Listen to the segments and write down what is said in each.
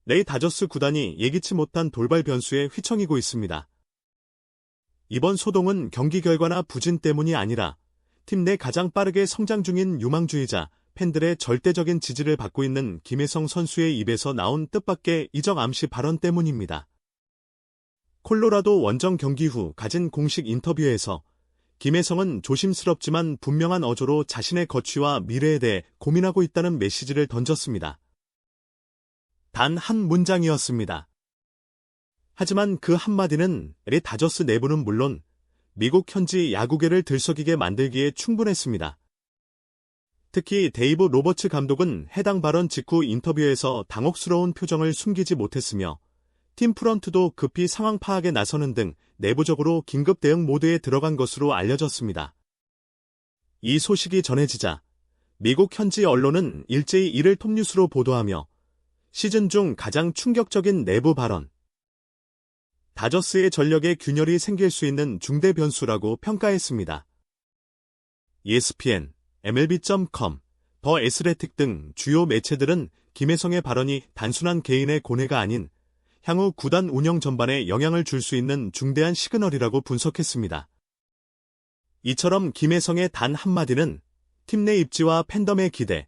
레이 다저스 구단이 예기치 못한 돌발 변수에 휘청이고 있습니다. 이번 소동은 경기 결과나 부진 때문이 아니라 팀 내 가장 빠르게 성장 중인 유망주이자 팬들의 절대적인 지지를 받고 있는 김혜성 선수의 입에서 나온 뜻밖의 이적 암시 발언 때문입니다. 콜로라도 원정 경기 후 가진 공식 인터뷰에서 김혜성은 조심스럽지만 분명한 어조로 자신의 거취와 미래에 대해 고민하고 있다는 메시지를 던졌습니다. 단 한 문장이었습니다. 하지만 그 한마디는 LA 다저스 내부는 물론 미국 현지 야구계를 들썩이게 만들기에 충분했습니다. 특히 데이브 로버츠 감독은 해당 발언 직후 인터뷰에서 당혹스러운 표정을 숨기지 못했으며 팀 프런트도 급히 상황 파악에 나서는 등 내부적으로 긴급 대응 모드에 들어간 것으로 알려졌습니다. 이 소식이 전해지자 미국 현지 언론은 일제히 이를 톱뉴스로 보도하며 시즌 중 가장 충격적인 내부 발언, 다저스의 전력에 균열이 생길 수 있는 중대 변수라고 평가했습니다. ESPN, MLB.com, 더 애슬레틱 등 주요 매체들은 김혜성의 발언이 단순한 개인의 고뇌가 아닌 향후 구단 운영 전반에 영향을 줄 수 있는 중대한 시그널이라고 분석했습니다. 이처럼 김혜성의 단 한마디는 팀 내 입지와 팬덤의 기대,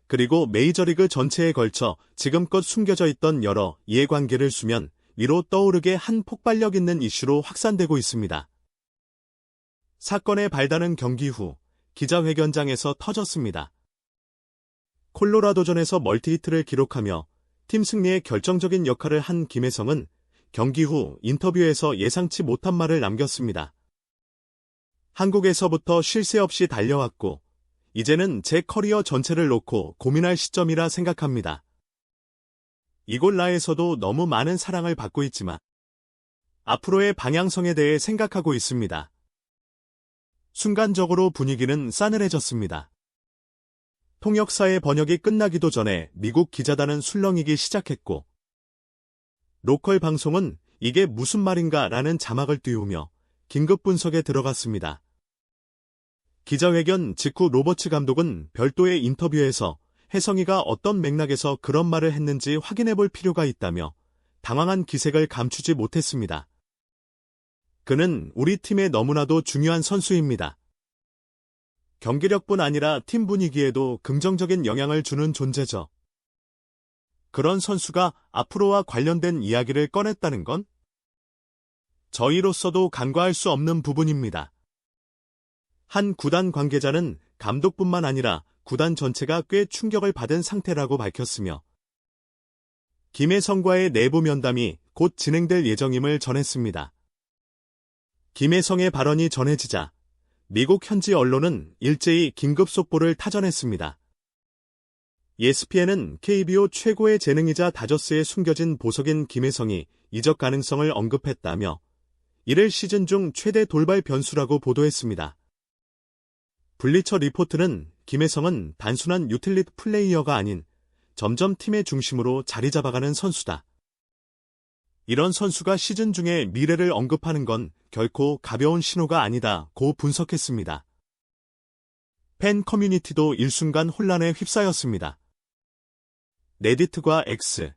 그리고 메이저리그 전체에 걸쳐 지금껏 숨겨져 있던 여러 이해관계를 수면 위로 떠오르게 한 폭발력 있는 이슈로 확산되고 있습니다. 사건의 발단은 경기 후 기자회견장에서 터졌습니다. 콜로라도전에서 멀티히트를 기록하며 팀 승리에 결정적인 역할을 한 김혜성은 경기 후 인터뷰에서 예상치 못한 말을 남겼습니다. 한국에서부터 쉴 새 없이 달려왔고 이제는 제 커리어 전체를 놓고 고민할 시점이라 생각합니다. 이골라에서도 너무 많은 사랑을 받고 있지만 앞으로의 방향성에 대해 생각하고 있습니다. 순간적으로 분위기는 싸늘해졌습니다. 통역사의 번역이 끝나기도 전에 미국 기자단은 술렁이기 시작했고 로컬 방송은 이게 무슨 말인가 라는 자막을 띄우며 긴급 분석에 들어갔습니다. 기자회견 직후 로버츠 감독은 별도의 인터뷰에서 혜성이가 어떤 맥락에서 그런 말을 했는지 확인해볼 필요가 있다며 당황한 기색을 감추지 못했습니다. 그는 우리 팀에 너무나도 중요한 선수입니다. 경기력뿐 아니라 팀 분위기에도 긍정적인 영향을 주는 존재죠. 그런 선수가 앞으로와 관련된 이야기를 꺼냈다는 건 저희로서도 간과할 수 없는 부분입니다. 한 구단 관계자는 감독뿐만 아니라 구단 전체가 꽤 충격을 받은 상태라고 밝혔으며 김혜성과의 내부 면담이 곧 진행될 예정임을 전했습니다. 김혜성의 발언이 전해지자 미국 현지 언론은 일제히 긴급 속보를 타전했습니다. ESPN은 KBO 최고의 재능이자 다저스에 숨겨진 보석인 김혜성이 이적 가능성을 언급했다며 이를 시즌 중 최대 돌발 변수라고 보도했습니다. 블리처 리포트는 김혜성은 단순한 유틸리티 플레이어가 아닌 점점 팀의 중심으로 자리 잡아가는 선수다. 이런 선수가 시즌 중에 미래를 언급하는 건 결코 가벼운 신호가 아니다고 분석했습니다. 팬 커뮤니티도 일순간 혼란에 휩싸였습니다. 레디트과 X,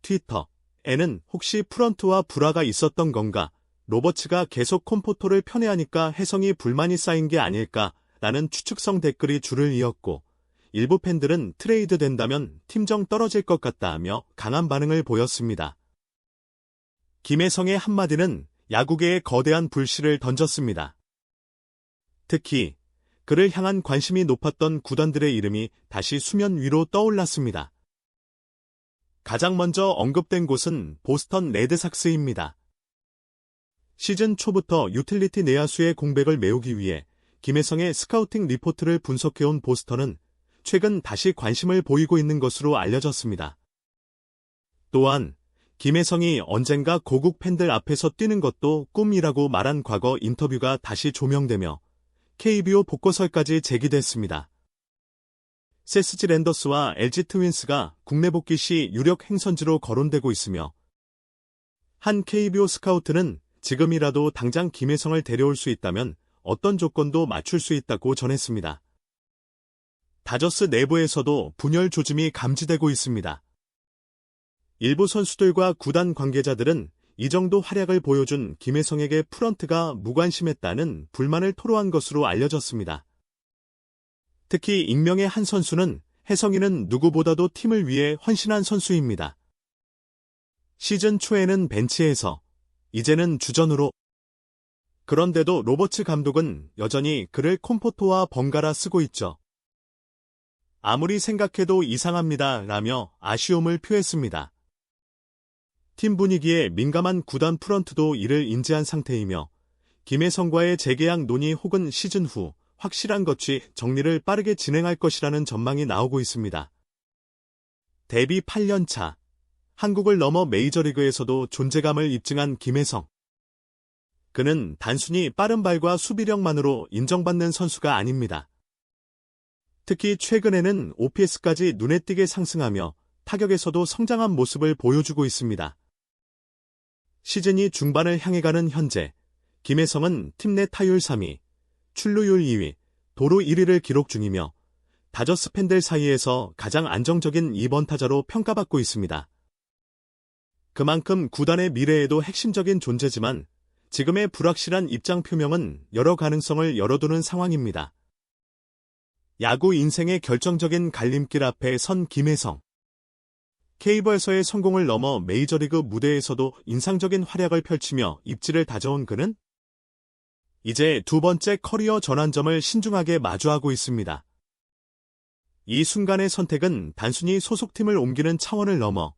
트위터에는 혹시 프런트와 불화가 있었던 건가, 로버츠가 계속 콤포토를 편애하니까 혜성이 불만이 쌓인 게 아닐까 라는 추측성 댓글이 줄을 이었고 일부 팬들은 트레이드 된다면 팀정 떨어질 것 같다 하며 강한 반응을 보였습니다. 김혜성의 한마디는 야구계에 거대한 불씨를 던졌습니다. 특히 그를 향한 관심이 높았던 구단들의 이름이 다시 수면 위로 떠올랐습니다. 가장 먼저 언급된 곳은 보스턴 레드삭스입니다. 시즌 초부터 유틸리티 내야수의 공백을 메우기 위해 김혜성의 스카우팅 리포트를 분석해온 보스턴은 최근 다시 관심을 보이고 있는 것으로 알려졌습니다. 또한 김혜성이 언젠가 고국 팬들 앞에서 뛰는 것도 꿈이라고 말한 과거 인터뷰가 다시 조명되며 KBO 복고설까지 제기됐습니다. 세스지 랜더스와 LG 트윈스가 국내 복귀 시 유력 행선지로 거론되고 있으며 한 KBO 스카우트는 지금이라도 당장 김혜성을 데려올 수 있다면 어떤 조건도 맞출 수 있다고 전했습니다. 다저스 내부에서도 분열 조짐이 감지되고 있습니다. 일부 선수들과 구단 관계자들은 이 정도 활약을 보여준 김혜성에게 프런트가 무관심했다는 불만을 토로한 것으로 알려졌습니다. 특히 익명의 한 선수는 혜성이는 누구보다도 팀을 위해 헌신한 선수입니다. 시즌 초에는 벤치에서, 이제는 주전으로. 그런데도 로버츠 감독은 여전히 그를 콤포토와 번갈아 쓰고 있죠. 아무리 생각해도 이상합니다 라며 아쉬움을 표했습니다. 팀 분위기에 민감한 구단 프런트도 이를 인지한 상태이며 김혜성과의 재계약 논의 혹은 시즌 후 확실한 것이 정리를 빠르게 진행할 것이라는 전망이 나오고 있습니다. 데뷔 8년차, 한국을 넘어 메이저리그에서도 존재감을 입증한 김혜성. 그는 단순히 빠른 발과 수비력만으로 인정받는 선수가 아닙니다. 특히 최근에는 OPS까지 눈에 띄게 상승하며 타격에서도 성장한 모습을 보여주고 있습니다. 시즌이 중반을 향해 가는 현재, 김혜성은 팀 내 타율 3위, 출루율 2위, 도루 1위를 기록 중이며 다저스 팬들 사이에서 가장 안정적인 2번 타자로 평가받고 있습니다. 그만큼 구단의 미래에도 핵심적인 존재지만 지금의 불확실한 입장 표명은 여러 가능성을 열어두는 상황입니다. 야구 인생의 결정적인 갈림길 앞에 선 김혜성. K버에서의 성공을 넘어 메이저리그 무대에서도 인상적인 활약을 펼치며 입지를 다져온 그는 이제 두 번째 커리어 전환점을 신중하게 마주하고 있습니다. 이 순간의 선택은 단순히 소속팀을 옮기는 차원을 넘어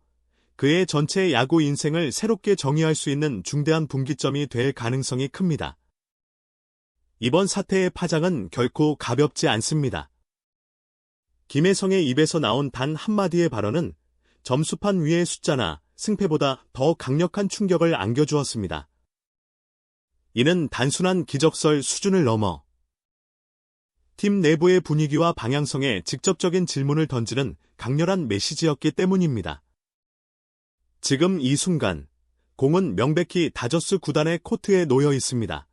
그의 전체 야구 인생을 새롭게 정의할 수 있는 중대한 분기점이 될 가능성이 큽니다. 이번 사태의 파장은 결코 가볍지 않습니다. 김혜성의 입에서 나온 단 한마디의 발언은 점수판 위의 숫자나 승패보다 더 강력한 충격을 안겨주었습니다. 이는 단순한 기적설 수준을 넘어 팀 내부의 분위기와 방향성에 직접적인 질문을 던지는 강렬한 메시지였기 때문입니다. 지금 이 순간, 공은 명백히 다저스 구단의 코트에 놓여 있습니다.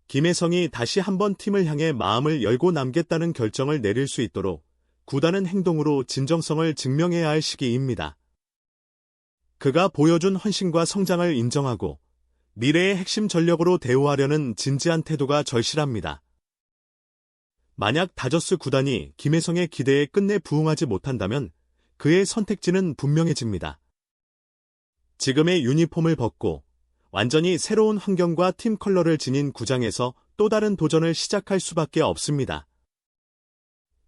김혜성이 다시 한번 팀을 향해 마음을 열고 남겠다는 결정을 내릴 수 있도록 구단은 행동으로 진정성을 증명해야 할 시기입니다. 그가 보여준 헌신과 성장을 인정하고 미래의 핵심 전력으로 대우하려는 진지한 태도가 절실합니다. 만약 다저스 구단이 김혜성의 기대에 끝내 부응하지 못한다면 그의 선택지는 분명해집니다. 지금의 유니폼을 벗고 완전히 새로운 환경과 팀 컬러를 지닌 구장에서 또 다른 도전을 시작할 수밖에 없습니다.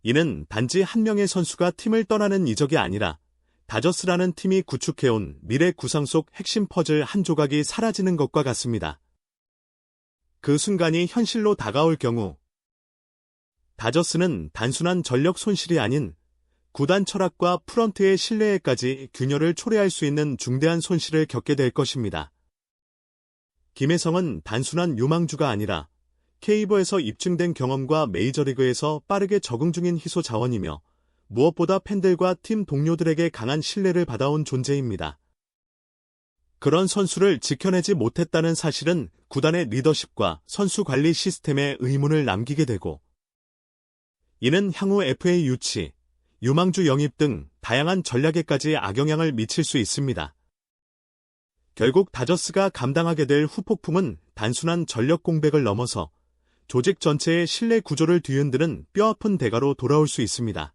이는 단지 한 명의 선수가 팀을 떠나는 이적이 아니라 다저스라는 팀이 구축해온 미래 구상 속 핵심 퍼즐 한 조각이 사라지는 것과 같습니다. 그 순간이 현실로 다가올 경우 다저스는 단순한 전력 손실이 아닌 구단 철학과 프런트의 신뢰에까지 균열을 초래할 수 있는 중대한 손실을 겪게 될 것입니다. 김혜성은 단순한 유망주가 아니라 K버에서 입증된 경험과 메이저리그에서 빠르게 적응 중인 희소 자원이며 무엇보다 팬들과 팀 동료들에게 강한 신뢰를 받아온 존재입니다. 그런 선수를 지켜내지 못했다는 사실은 구단의 리더십과 선수 관리 시스템에 의문을 남기게 되고 이는 향후 FA 유치, 유망주 영입 등 다양한 전략에까지 악영향을 미칠 수 있습니다. 결국 다저스가 감당하게 될 후폭풍은 단순한 전력 공백을 넘어서 조직 전체의 신뢰 구조를 뒤흔드는 뼈아픈 대가로 돌아올 수 있습니다.